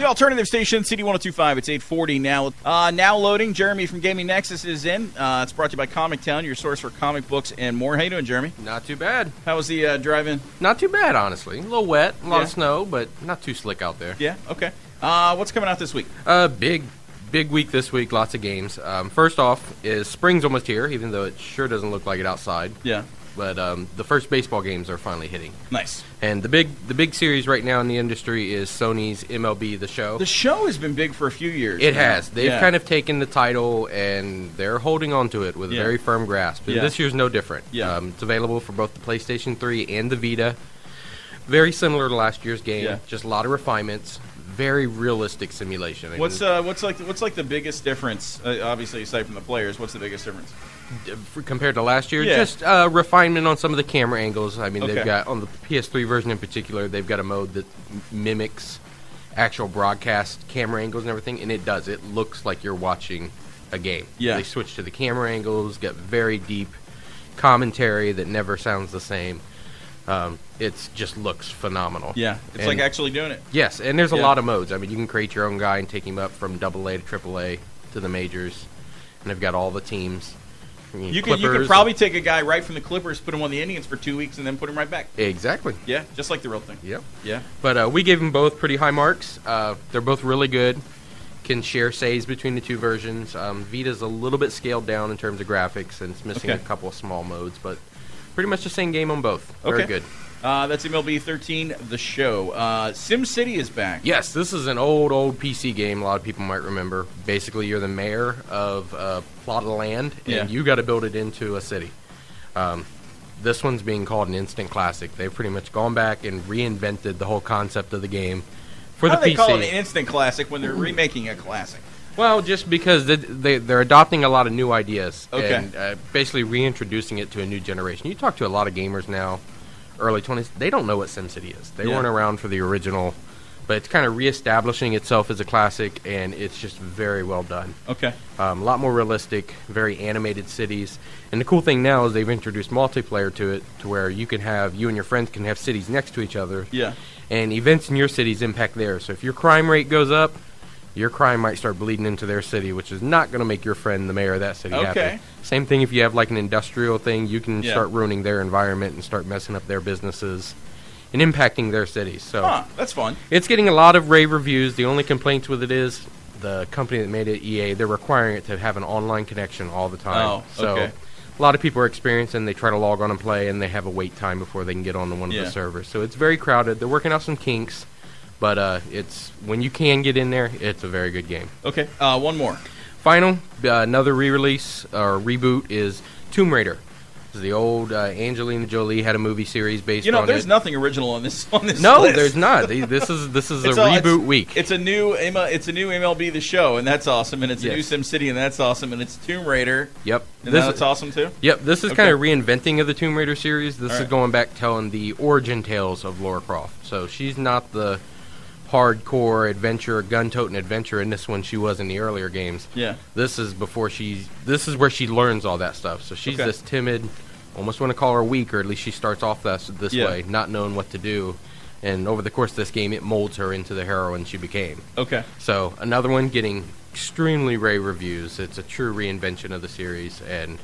The alternative station, CD 102.5. It's 8:40 now. Now loading. Jeremy from Gaming Nexus is in. It's brought to you by Comic Town, your source for comic books and more. How you doing, Jeremy? Not too bad. How was the drive-in? Not too bad, honestly. A little wet, a lot of snow, but not too slick out there. Yeah, okay. What's coming out this week? Big week this week, lots of games. First off is spring's almost here, even though it sure doesn't look like it outside. Yeah. But the first baseball games are finally hitting. Nice. And the big series right now in the industry is Sony's MLB The Show. The show has been big for a few years. It has. They've kind of taken the title, and they're holding on to it with a very firm grasp. And this year's no different. Yeah. It's available for both the PlayStation 3 and the Vita. Very similar to last year's game, just a lot of refinements. Very realistic simulation. What's like the biggest difference? Obviously, aside from the players, what's the biggest difference compared to last year? Just refinement on some of the camera angles. I mean, they've got on the PS3 version in particular, they've got a mode that mimics actual broadcast camera angles and everything, and it does. It looks like you're watching a game. Yeah, they switch to the camera angles, get very deep commentary that never sounds the same. It just looks phenomenal. Yeah, it's like actually doing it. Yes, and there's a lot of modes. I mean, you can create your own guy and take him up from AA to AAA to the majors, and they've got all the teams. You could probably take a guy right from the Clippers, put him on the Indians for 2 weeks, and then put him right back. Exactly. Yeah, just like the real thing. Yep. Yeah. But we gave them both pretty high marks. They're both really good. Can share saves between the two versions. Vita's a little bit scaled down in terms of graphics, and it's missing a couple of small modes, but pretty much the same game on both. Very good. That's MLB 13, The Show. SimCity is back. Yes, this is an old PC game a lot of people might remember. Basically, you're the mayor of a plot of land, and you got to build it into a city. This one's being called an instant classic. They've pretty much gone back and reinvented the whole concept of the game for the PC. How do they call it an instant classic when they're remaking a classic? Well, just because they're adopting a lot of new ideas and basically reintroducing it to a new generation. You talk to a lot of gamers now, early 20s, they don't know what SimCity is. They weren't around for the original, but it's kind of reestablishing itself as a classic, and it's just very well done. Okay. A lot more realistic, very animated cities. And the cool thing now is they've introduced multiplayer to it, to where you and your friends can have cities next to each other. Yeah. And events in your cities impact theirs. So if your crime rate goes up, your crime might start bleeding into their city, which is not going to make your friend the mayor of that city happy. Same thing if you have like an industrial thing, you can start ruining their environment and start messing up their businesses and impacting their cities. So that's fun. It's getting a lot of rave reviews. The only complaints with it is the company that made it, EA, they're requiring it to have an online connection all the time. So a lot of people are experiencing, they try to log on and play, and they have a wait time before they can get on to one of the servers. So it's very crowded. They're working out some kinks. But it's when you can get in there, it's a very good game. Okay, one more. Final, another re-release or reboot is Tomb Raider. This is the old Angelina Jolie had a movie series based on it. There's nothing original on this No, list. there's not. This is a reboot week. It's a new MLB The Show, and that's awesome. And it's a new SimCity, and that's awesome. And it's Tomb Raider. Yep. And that's awesome, too? Yep. This is kind of reinventing of the Tomb Raider series. This is going back telling the origin tales of Lara Croft. So she's not the hardcore adventure, gun-toting adventure in this one she was in the earlier games. Yeah. This is where she learns all that stuff. So she's this timid, almost want to call her weak, or at least she starts off this way, not knowing what to do. And over the course of this game, it molds her into the heroine she became. Okay. So another one getting extremely rave reviews. It's a true reinvention of the series, and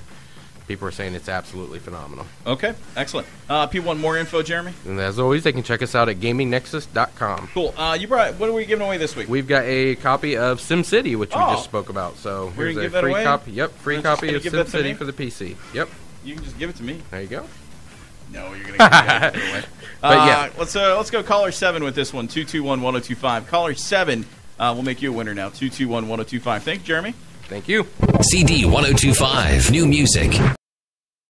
people are saying it's absolutely phenomenal. Okay, excellent. People want more info, Jeremy? And as always, they can check us out at GamingNexus.com. Cool. What are we giving away this week? We've got a copy of SimCity, which we just spoke about. So here's a free copy. Yep, free copy of SimCity for the PC. Yep. You can just give it to me. There you go. No, you're going to give it away. But let's go caller 7 with this one, 221-1025. Caller 7 will make you a winner now, 221-1025. Thank you, Jeremy. Thank you. CD 102.5, new music